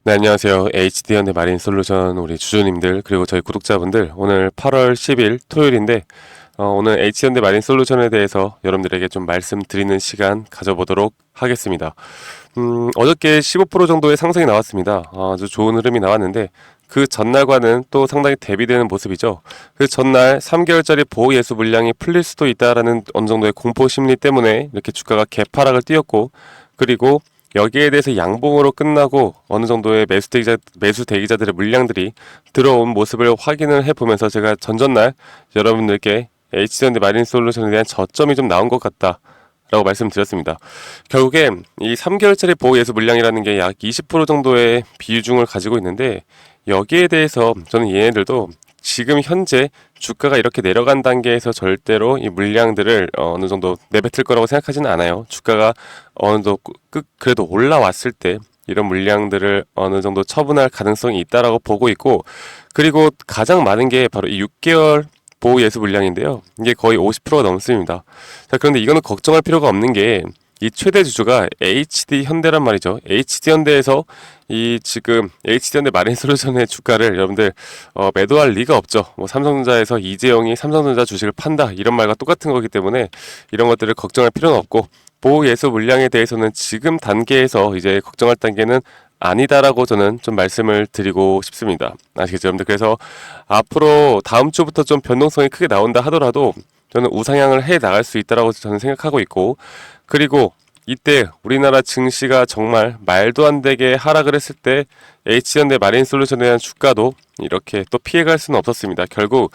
네, 안녕하세요. HD현대 마린솔루션 우리 주주님들 그리고 저희 구독자분들, 오늘 8월 10일 토요일인데 오늘 HD현대 마린솔루션에 대해서 여러분들에게 좀 말씀드리는 시간 가져보도록 하겠습니다. 어저께 15% 정도의 상승이 나왔습니다. 아주 좋은 흐름이 나왔는데 그 전날과는 또 상당히 대비되는 모습이죠. 그 전날 3개월짜리 보호 예수 물량이 풀릴 수도 있다라는 어느 정도의 공포 심리 때문에 이렇게 주가가 개파락을 띄었고, 그리고 여기에 대해서 양봉으로 끝나고 어느 정도의 매수 대기자들의 물량들이 들어온 모습을 확인을 해보면서 제가 전전날 여러분들께 HD현대 마린솔루션에 대한 저점이 좀 나온 것 같다 라고 말씀드렸습니다. 결국에 이 3개월짜리 보호 예수 물량이라는 게 약 20% 정도의 비중을 가지고 있는데, 여기에 대해서 저는 얘네들도 지금 현재 주가가 이렇게 내려간 단계에서 절대로 이 물량들을 어느 정도 내뱉을 거라고 생각하지는 않아요. 주가가 어느 정도 그래도 올라왔을 때 이런 물량들을 어느 정도 처분할 가능성이 있다라고 보고 있고, 그리고 가장 많은 게 바로 이 6개월 보호 예수 물량인데요. 이게 거의 50%가 넘습니다. 자, 그런데 이거는 걱정할 필요가 없는 게, 이 최대 주주가 HD 현대란 말이죠. HD 현대에서 이 지금 HD 현대 마린솔루션의 주가를 여러분들 매도할 리가 없죠. 뭐 삼성전자에서 이재용이 삼성전자 주식을 판다 이런 말과 똑같은 거기 때문에 이런 것들을 걱정할 필요는 없고, 보호 예수 물량에 대해서는 지금 단계에서 이제 걱정할 단계는 아니다라고 저는 좀 말씀을 드리고 싶습니다. 아시겠죠, 여러분들? 그래서 앞으로 다음 주부터 좀 변동성이 크게 나온다 하더라도 저는 우상향을 해 나갈 수 있다라고 저는 생각하고 있고, 그리고 이때 우리나라 증시가 정말 말도 안 되게 하락을 했을 때 H현대 마린솔루션에 대한 주가도 이렇게 또 피해갈 수는 없었습니다. 결국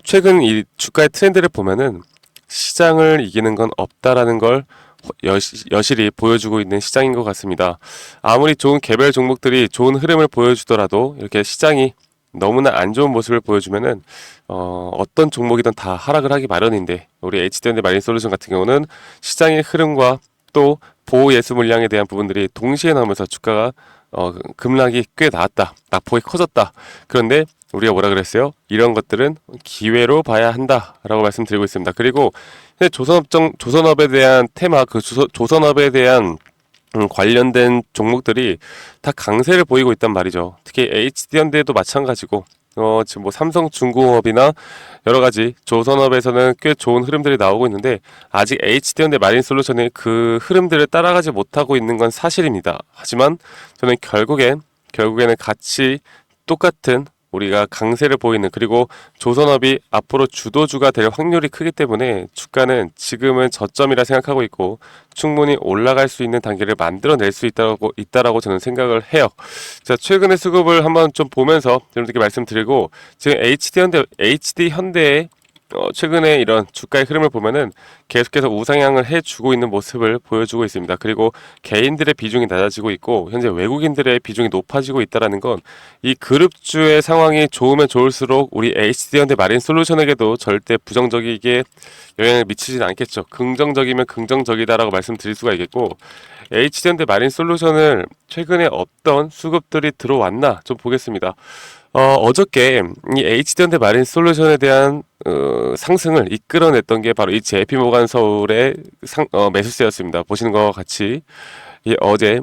최근 이 주가의 트렌드를 보면은 시장을 이기는 건 없다라는 걸 여실히 보여주고 있는 시장인 것 같습니다. 아무리 좋은 개별 종목들이 좋은 흐름을 보여주더라도 이렇게 시장이 너무나 안 좋은 모습을 보여주면은 어떤 종목이든 다 하락을 하기 마련인데, 우리 HD현대 마린솔루션 같은 경우는 시장의 흐름과 또 보호 예수 물량에 대한 부분들이 동시에 나오면서 주가가 급락이 꽤 나왔다, 낙폭이 커졌다. 그런데 우리가 뭐라 그랬어요? 이런 것들은 기회로 봐야 한다라고 말씀드리고 있습니다. 그리고 조선업에 대한 테마, 조선업에 대한 관련된 종목들이 다 강세를 보이고 있단 말이죠. 특히 HD현대도 마찬가지고, 지금 뭐 삼성중공업이나 여러가지 조선업에서는 꽤 좋은 흐름들이 나오고 있는데, 아직 HD현대 마린솔루션이 그 흐름들을 따라가지 못하고 있는 건 사실입니다. 하지만 저는 결국에는 같이 똑같은 우리가 강세를 보이는, 그리고 조선업이 앞으로 주도주가 될 확률이 크기 때문에 주가는 지금은 저점이라 생각하고 있고 충분히 올라갈 수 있는 단계를 만들어낼 수 있다라고 저는 생각을 해요. 자, 최근의 수급을 한번 좀 보면서 여러분들께 말씀드리고, 지금 HD 현대의 최근에 이런 주가의 흐름을 보면은 계속해서 우상향을 해주고 있는 모습을 보여주고 있습니다. 그리고 개인들의 비중이 낮아지고 있고 현재 외국인들의 비중이 높아지고 있다는 건, 이 그룹주의 상황이 좋으면 좋을수록 우리 HD현대 마린솔루션에게도 절대 부정적이게 영향을 미치진 않겠죠. 긍정적이면 긍정적이다라고 말씀드릴 수가 있겠고, HD현대 마린솔루션을 최근에 어떤 수급들이 들어왔나 좀 보겠습니다. 어저께 이 HD현대 마린솔루션에 대한 상승을 이끌어냈던 게 바로 이 JP모간 서울의 매수세였습니다. 보시는 것과 같이 어제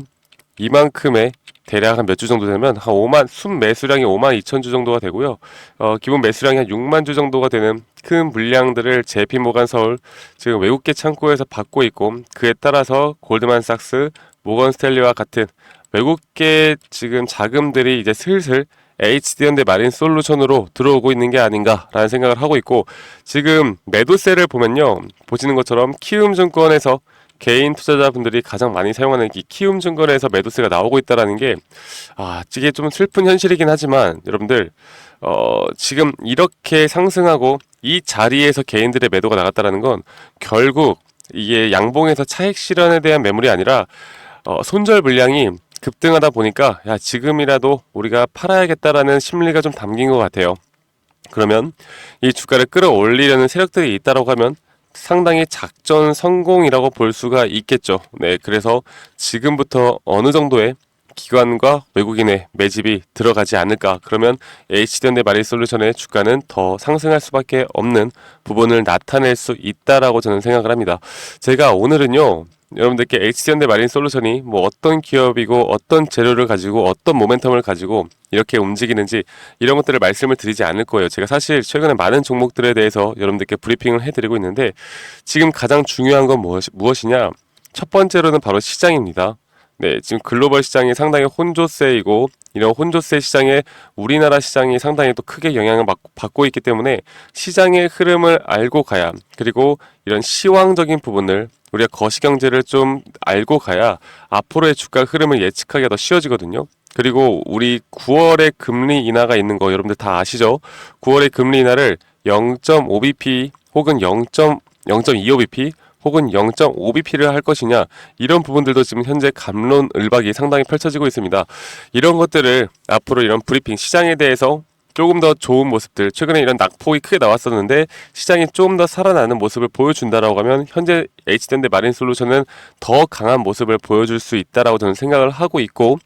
이만큼의 대략 한 몇 주 정도 되면 한 5만, 순 매수량이 5만 2천 주 정도가 되고요. 기본 매수량이 한 6만 주 정도가 되는 큰 물량들을 JP모간 서울 지금 외국계 창구에서 받고 있고, 그에 따라서 골드만삭스, 모건스탠리와 같은 외국계 지금 자금들이 이제 슬슬 HD현대 마린솔루션으로 들어오고 있는 게 아닌가라는 생각을 하고 있고, 지금 매도세를 보면요, 보시는 것처럼 키움증권에서 개인 투자자분들이 가장 많이 사용하는 이 키움증권에서 매도세가 나오고 있다는 게, 이게 좀 슬픈 현실이긴 하지만 여러분들 지금 이렇게 상승하고 이 자리에서 개인들의 매도가 나갔다는 건 결국 이게 양봉에서 차익 실현에 대한 매물이 아니라 손절 물량이 급등하다 보니까 지금이라도 우리가 팔아야겠다라는 심리가 좀 담긴 것 같아요. 그러면 이 주가를 끌어올리려는 세력들이 있다라고 하면 상당히 작전 성공이라고 볼 수가 있겠죠. 네, 그래서 지금부터 어느 정도의 기관과 외국인의 매집이 들어가지 않을까. 그러면 HD현대 마린솔루션의 주가는 더 상승할 수밖에 없는 부분을 나타낼 수 있다라고 저는 생각을 합니다. 제가 오늘은요, 여러분들께 HD현대 마린솔루션이 뭐 어떤 기업이고 어떤 재료를 가지고 어떤 모멘텀을 가지고 이렇게 움직이는지 이런 것들을 말씀을 드리지 않을 거예요. 제가 사실 최근에 많은 종목들에 대해서 여러분들께 브리핑을 해드리고 있는데 지금 가장 중요한 건 무엇이냐? 첫 번째로는 바로 시장입니다. 네, 지금 글로벌 시장이 상당히 혼조세이고 이런 혼조세 시장에 우리나라 시장이 상당히 또 크게 영향을 받고 있기 때문에 시장의 흐름을 알고 가야, 그리고 이런 시황적인 부분을 우리가 거시경제를 좀 알고 가야 앞으로의 주가 흐름을 예측하기가 더 쉬워지거든요. 그리고 우리 9월에 금리 인하가 있는 거 여러분들 다 아시죠? 9월에 금리 인하를 0.5bp 혹은 0.25bp 혹은 0.5bp를 할 것이냐, 이런 부분들도 지금 현재 갑론을박이 상당히 펼쳐지고 있습니다. 이런 것들을 앞으로 이런 브리핑, 시장에 대해서 조금 더 좋은 모습들, 최근에 이런 낙폭이 크게 나왔었는데 시장이 조금 더 살아나는 모습을 보여준다라고 하면 현재 HD현대 마린솔루션은 더 강한 모습을 보여줄 수 있다라고 저는 생각을 하고 있고,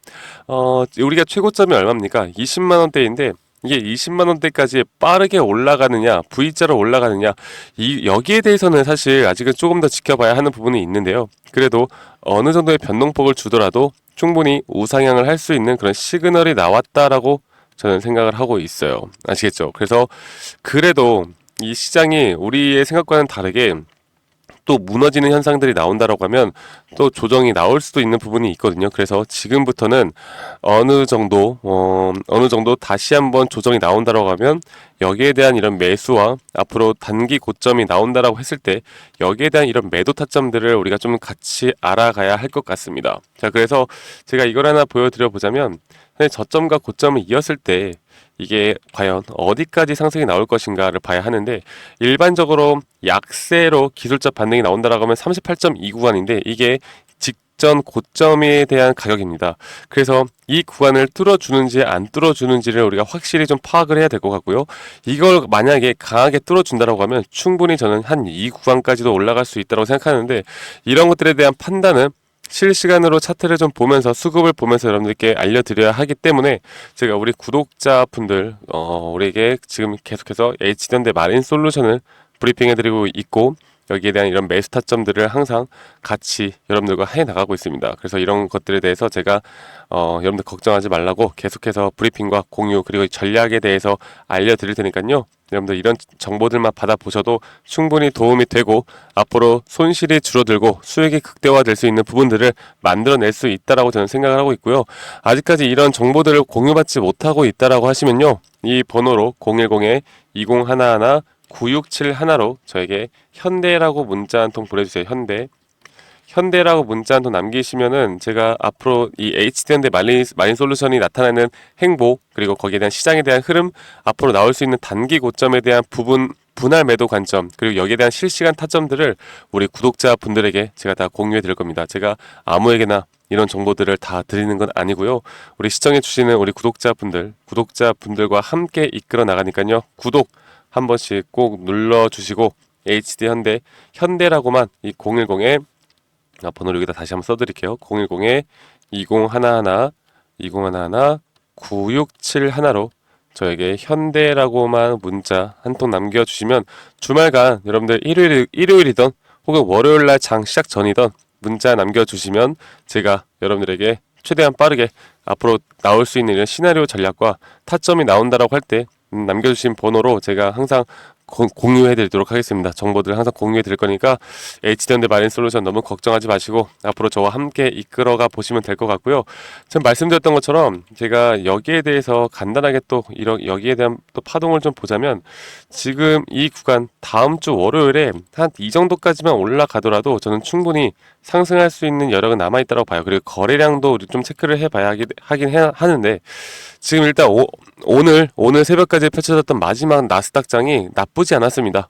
우리가 최고점이 얼마입니까? 20만 원대인데 이게 20만 원대까지 빠르게 올라가느냐, V자로 올라가느냐, 여기에 대해서는 사실 아직은 조금 더 지켜봐야 하는 부분이 있는데요. 그래도 어느 정도의 변동폭을 주더라도 충분히 우상향을 할 수 있는 그런 시그널이 나왔다라고 저는 생각을 하고 있어요. 아시겠죠? 그래서 그래도 이 시장이 우리의 생각과는 다르게 또 무너지는 현상들이 나온다라고 하면 또 조정이 나올 수도 있는 부분이 있거든요. 그래서 지금부터는 어느 정도 다시 한번 조정이 나온다라고 하면 여기에 대한 이런 매수와 앞으로 단기 고점이 나온다라고 했을 때 여기에 대한 이런 매도 타점들을 우리가 좀 같이 알아가야 할 것 같습니다. 자, 그래서 제가 이걸 하나 보여드려 보자면 저점과 고점을 이었을 때 이게 과연 어디까지 상승이 나올 것인가를 봐야 하는데, 일반적으로 약세로 기술적 반등이 나온다라고 하면 38.2 구간인데 이게 직전 고점에 대한 가격입니다. 그래서 이 구간을 뚫어주는지 안 뚫어주는지를 우리가 확실히 좀 파악을 해야 될 것 같고요. 이걸 만약에 강하게 뚫어준다라고 하면 충분히 저는 한 이 구간까지도 올라갈 수 있다고 생각하는데, 이런 것들에 대한 판단은 실시간으로 차트를 좀 보면서 수급을 보면서 여러분들께 알려드려야 하기 때문에 제가 우리 구독자분들 우리에게 지금 계속해서 HD현대 마린솔루션을 브리핑해드리고 있고, 여기에 대한 이런 매수 타점들을 항상 같이 여러분들과 해 나가고 있습니다. 그래서 이런 것들에 대해서 제가 여러분들 걱정하지 말라고 계속해서 브리핑과 공유, 그리고 전략에 대해서 알려드릴 테니까요. 여러분들 이런 정보들만 받아보셔도 충분히 도움이 되고 앞으로 손실이 줄어들고 수익이 극대화될 수 있는 부분들을 만들어낼 수 있다라고 저는 생각을 하고 있고요. 아직까지 이런 정보들을 공유받지 못하고 있다라고 하시면요, 이 번호로 010-2011 9671로 저에게 현대라고 문자 한 통 보내주세요. 현대라고 문자 한 통 남기시면은 제가 앞으로 이 HD현대 마린솔루션이 나타내는 행보, 그리고 거기에 대한 시장에 대한 흐름, 앞으로 나올 수 있는 단기 고점에 대한 분할 매도 관점, 그리고 여기에 대한 실시간 타점들을 우리 구독자분들에게 제가 다 공유해 드릴 겁니다. 제가 아무에게나 이런 정보들을 다 드리는 건 아니고요. 우리 시청해 주시는 우리 구독자분들과 함께 이끌어 나가니까요. 구독 한 번씩 꼭 눌러주시고 현대라고만 이 010에 번호를 여기다 다시 한번 써드릴게요. 010에 2011 9671로 저에게 현대라고만 문자 한 통 남겨주시면 주말간 여러분들 일요일이던 혹은 월요일날 장 시작 전이던 문자 남겨주시면 제가 여러분들에게 최대한 빠르게 앞으로 나올 수 있는 이런 시나리오 전략과 타점이 나온다라고 할 때 남겨주신 번호로 제가 항상 공유해 드리도록 하겠습니다. 정보들 항상 공유해 드릴 거니까 HD현대 마린솔루션 너무 걱정하지 마시고 앞으로 저와 함께 이끌어가 보시면 될 것 같고요. 전 말씀드렸던 것처럼 제가 여기에 대해서 간단하게 또 여기에 대한 또 파동을 좀 보자면, 지금 이 구간 다음 주 월요일에 한 이 정도까지만 올라가더라도 저는 충분히 상승할 수 있는 여력은 남아있다고 봐요. 그리고 거래량도 우리 좀 체크를 해봐야 하는데 지금 일단 오늘 새벽까지 펼쳐졌던 마지막 나스닥장이 나쁘지 않았습니다.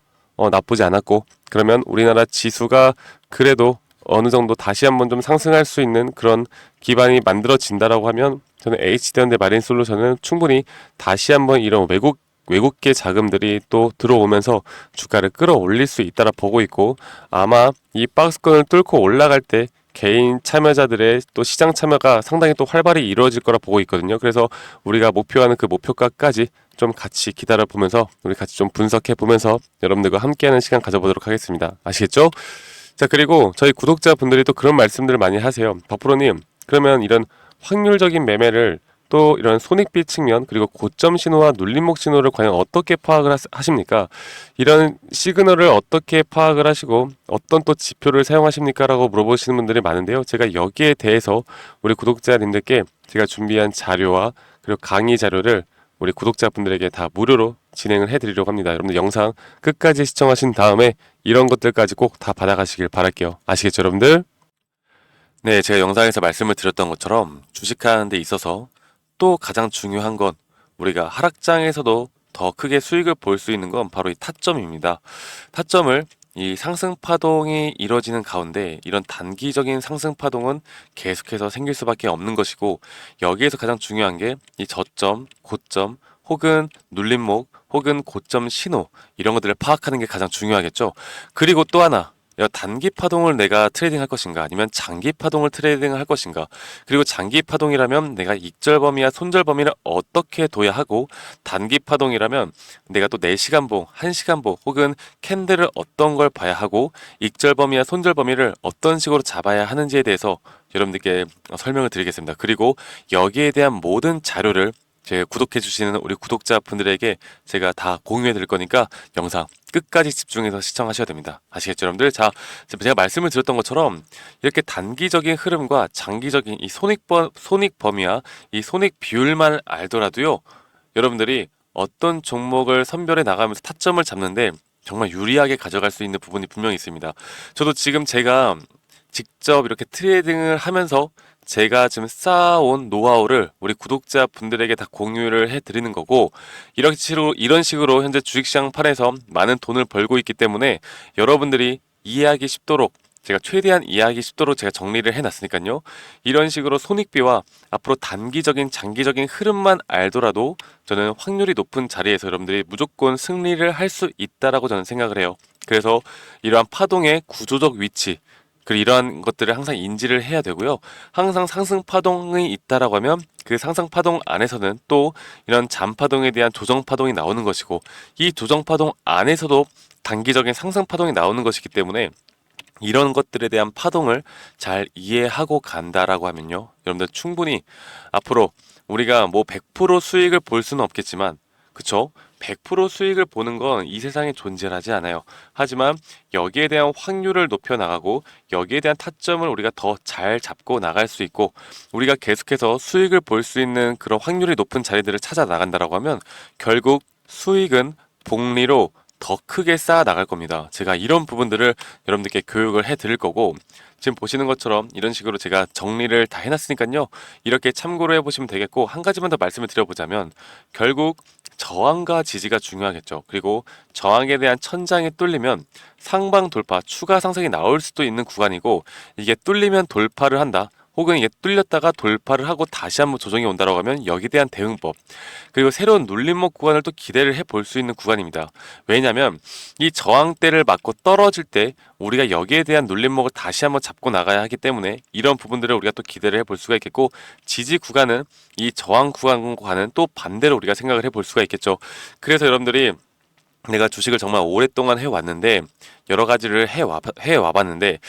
나쁘지 않았고, 그러면 우리나라 지수가 그래도 어느 정도 다시 한번 좀 상승할 수 있는 그런 기반이 만들어진다라고 하면 저는 HD현대 마린솔루션은 충분히 다시 한번 이런 외국계 자금들이 또 들어오면서 주가를 끌어올릴 수 있다라 보고 있고, 아마 이 박스권을 뚫고 올라갈 때 개인 참여자들의 또 시장 참여가 상당히 또 활발히 이루어질 거라 보고 있거든요. 그래서 우리가 목표하는 그 목표가까지 좀 같이 기다려 보면서 우리 같이 좀 분석해 보면서 여러분들과 함께하는 시간 가져보도록 하겠습니다. 아시겠죠? 자, 그리고 저희 구독자분들이 또 그런 말씀들을 많이 하세요. 박프로님, 그러면 이런 확률적인 매매를 또 이런 손익비 측면 그리고 고점 신호와 눌림목 신호를 과연 어떻게 파악을 하십니까? 이런 시그널을 어떻게 파악을 하시고 어떤 또 지표를 사용하십니까? 라고 물어보시는 분들이 많은데요. 제가 여기에 대해서 우리 구독자님들께 제가 준비한 자료와 그리고 강의 자료를 우리 구독자분들에게 다 무료로 진행을 해드리려고 합니다. 여러분들 영상 끝까지 시청하신 다음에 이런 것들까지 꼭 다 받아가시길 바랄게요. 아시겠죠, 여러분들? 네, 제가 영상에서 말씀을 드렸던 것처럼 주식하는 데 있어서 또 가장 중요한 건 우리가 하락장에서도 더 크게 수익을 볼 수 있는 건 바로 이 타점입니다. 타점을 이 상승 파동이 이뤄지는 가운데 이런 단기적인 상승 파동은 계속해서 생길 수밖에 없는 것이고, 여기에서 가장 중요한 게 이 저점, 고점 혹은 눌림목 혹은 고점 신호, 이런 것들을 파악하는 게 가장 중요하겠죠. 그리고 또 하나, 단기 파동을 내가 트레이딩 할 것인가 아니면 장기 파동을 트레이딩 할 것인가, 그리고 장기 파동이라면 내가 익절 범위와 손절 범위를 어떻게 둬야 하고, 단기 파동이라면 내가 또 4시간 보, 1시간 보 혹은 캔들을 어떤 걸 봐야 하고, 익절 범위와 손절 범위를 어떤 식으로 잡아야 하는지에 대해서 여러분들께 설명을 드리겠습니다. 그리고 여기에 대한 모든 자료를 제 구독해 주시는 우리 구독자분들에게 제가 다 공유해 드릴 거니까 영상 끝까지 집중해서 시청하셔야 됩니다. 아시겠죠, 여러분들? 자, 제가 말씀을 드렸던 것처럼 이렇게 단기적인 흐름과 장기적인 이 손익 범위와 이 손익 비율만 알더라도요, 여러분들이 어떤 종목을 선별해 나가면서 타점을 잡는데 정말 유리하게 가져갈 수 있는 부분이 분명히 있습니다. 저도 지금 제가 직접 이렇게 트레이딩을 하면서 제가 지금 쌓아온 노하우를 우리 구독자분들에게 다 공유를 해드리는 거고, 이런 식으로 현재 주식시장 판에서 많은 돈을 벌고 있기 때문에 여러분들이 이해하기 쉽도록, 제가 최대한 이해하기 쉽도록 제가 정리를 해놨으니까요. 이런 식으로 손익비와 앞으로 단기적인 장기적인 흐름만 알더라도 저는 확률이 높은 자리에서 여러분들이 무조건 승리를 할 수 있다라고 저는 생각을 해요. 그래서 이러한 파동의 구조적 위치, 그리고 이러한 것들을 항상 인지를 해야 되고요. 항상 상승 파동이 있다라고 하면 그 상승 파동 안에서는 또 이런 잠 파동에 대한 조정 파동이 나오는 것이고, 이 조정 파동 안에서도 단기적인 상승 파동이 나오는 것이기 때문에 이런 것들에 대한 파동을 잘 이해하고 간다라고 하면요, 여러분들 충분히 앞으로 우리가 뭐 100% 수익을 볼 수는 없겠지만, 그쵸? 100% 수익을 보는 건 이 세상에 존재하지 않아요. 하지만 여기에 대한 확률을 높여 나가고 여기에 대한 타점을 우리가 더 잘 잡고 나갈 수 있고, 우리가 계속해서 수익을 볼 수 있는 그런 확률이 높은 자리들을 찾아 나간다라고 하면 결국 수익은 복리로 더 크게 쌓아 나갈 겁니다. 제가 이런 부분들을 여러분들께 교육을 해 드릴 거고, 지금 보시는 것처럼 이런 식으로 제가 정리를 다 해놨으니까요. 이렇게 참고를 해보시면 되겠고, 한 가지만 더 말씀을 드려보자면 결국 저항과 지지가 중요하겠죠. 그리고 저항에 대한 천장이 뚫리면 상방 돌파, 추가 상승이 나올 수도 있는 구간이고, 이게 뚫리면 돌파를 한다, 혹은 이게 뚫렸다가 돌파를 하고 다시 한번 조정이 온다라고 하면 여기에 대한 대응법, 그리고 새로운 눌림목 구간을 또 기대를 해볼 수 있는 구간입니다. 왜냐하면 이 저항대를 맞고 떨어질 때 우리가 여기에 대한 눌림목을 다시 한번 잡고 나가야 하기 때문에 이런 부분들을 우리가 또 기대를 해볼 수가 있겠고, 지지 구간은 이 저항 구간과는 또 반대로 우리가 생각을 해볼 수가 있겠죠. 그래서 여러분들이 내가 주식을 정말 오랫동안 해왔는데 여러 가지를 해와봤는데,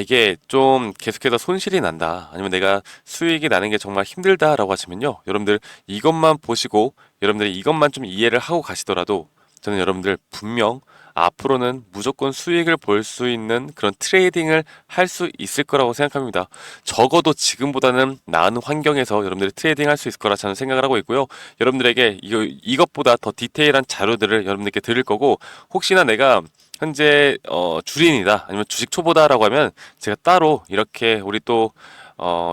이게 좀 계속해서 손실이 난다, 아니면 내가 수익이 나는 게 정말 힘들다라고 하시면요, 여러분들 이것만 보시고 여러분들이 이것만 좀 이해를 하고 가시더라도 저는 여러분들 분명 앞으로는 무조건 수익을 볼 수 있는 그런 트레이딩을 할 수 있을 거라고 생각합니다. 적어도 지금보다는 나은 환경에서 여러분들이 트레이딩 할 수 있을 거라 저는 생각을 하고 있고요. 여러분들에게 이것보다 더 디테일한 자료들을 여러분들께 드릴 거고, 혹시나 내가 현재 주린이다 아니면 주식 초보다라고 하면 제가 따로 이렇게 우리 또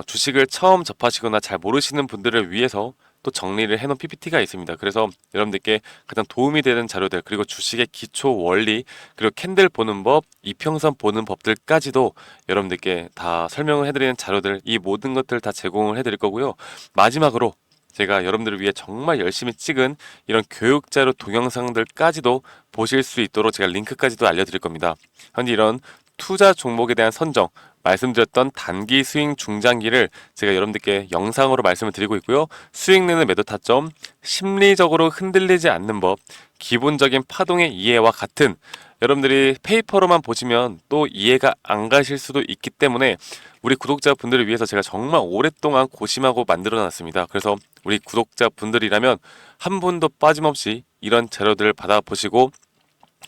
주식을 처음 접하시거나 잘 모르시는 분들을 위해서 또 정리를 해놓은 PPT가 있습니다. 그래서 여러분들께 가장 도움이 되는 자료들, 그리고 주식의 기초 원리, 그리고 캔들 보는 법, 이평선 보는 법들까지도 여러분들께 다 설명을 해드리는 자료들, 이 모든 것들 다 제공을 해드릴 거고요. 마지막으로 제가 여러분들을 위해 정말 열심히 찍은 이런 교육자료 동영상들까지도 보실 수 있도록 제가 링크까지도 알려드릴 겁니다. 현재 이런 투자 종목에 대한 선정, 말씀드렸던 단기 스윙 중장기를 제가 여러분들께 영상으로 말씀을 드리고 있고요. 수익 내는 매도 타점, 심리적으로 흔들리지 않는 법, 기본적인 파동의 이해와 같은 여러분들이 페이퍼로만 보시면 또 이해가 안 가실 수도 있기 때문에 우리 구독자분들을 위해서 제가 정말 오랫동안 고심하고 만들어 놨습니다. 그래서 우리 구독자분들이라면 한 분도 빠짐없이 이런 자료들을 받아보시고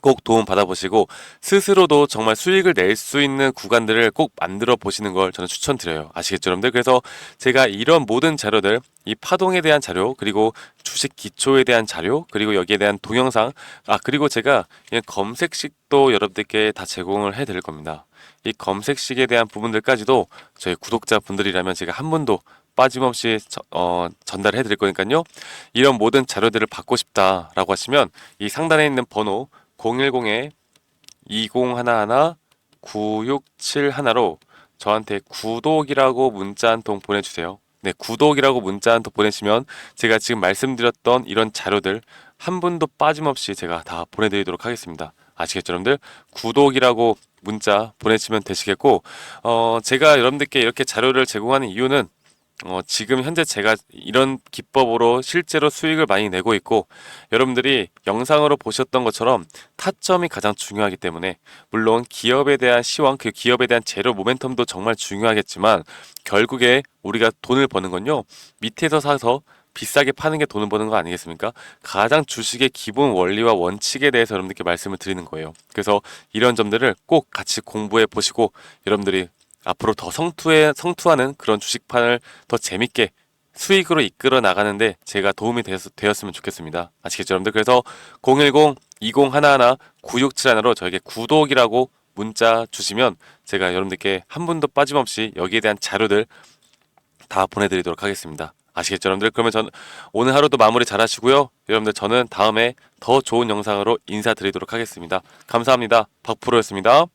꼭 도움 받아보시고 스스로도 정말 수익을 낼 수 있는 구간들을 꼭 만들어 보시는 걸 저는 추천드려요. 아시겠죠, 여러분들? 그래서 제가 이런 모든 자료들, 이 파동에 대한 자료, 그리고 주식 기초에 대한 자료, 그리고 여기에 대한 동영상, 그리고 제가 그냥 검색식도 여러분들께 다 제공을 해 드릴 겁니다. 이 검색식에 대한 부분들까지도 저희 구독자분들이라면 제가 한 분도 빠짐없이 전달해 드릴 거니까요. 이런 모든 자료들을 받고 싶다라고 하시면 이 상단에 있는 번호 010-2011-9671로 저한테 구독이라고 문자 한 통 보내주세요. 네, 구독이라고 문자 한 통 보내시면 제가 지금 말씀드렸던 이런 자료들 한 분도 빠짐없이 제가 다 보내드리도록 하겠습니다. 아시겠죠, 여러분들? 구독이라고 문자 보내시면 되시겠고, 제가 여러분들께 이렇게 자료를 제공하는 이유는 지금 현재 제가 이런 기법으로 실제로 수익을 많이 내고 있고 여러분들이 영상으로 보셨던 것처럼 타점이 가장 중요하기 때문에 물론 기업에 대한 시황, 그 기업에 대한 재료 모멘텀도 정말 중요하겠지만 결국에 우리가 돈을 버는 건요 밑에서 사서 비싸게 파는 게 돈을 버는 거 아니겠습니까? 가장 주식의 기본 원리와 원칙에 대해서 여러분들께 말씀을 드리는 거예요. 그래서 이런 점들을 꼭 같이 공부해 보시고 여러분들이 앞으로 더 성투하는 그런 주식판을 더 재밌게 수익으로 이끌어 나가는데 제가 도움이 되었으면 좋겠습니다. 아시겠죠, 여러분들? 그래서 010-2011-9671로 저에게 구독이라고 문자 주시면 제가 여러분들께 한 분도 빠짐없이 여기에 대한 자료들 다 보내드리도록 하겠습니다. 아시겠죠, 여러분들? 그러면 오늘 하루도 마무리 잘 하시고요. 여러분들 저는 다음에 더 좋은 영상으로 인사드리도록 하겠습니다. 감사합니다. 박프로였습니다.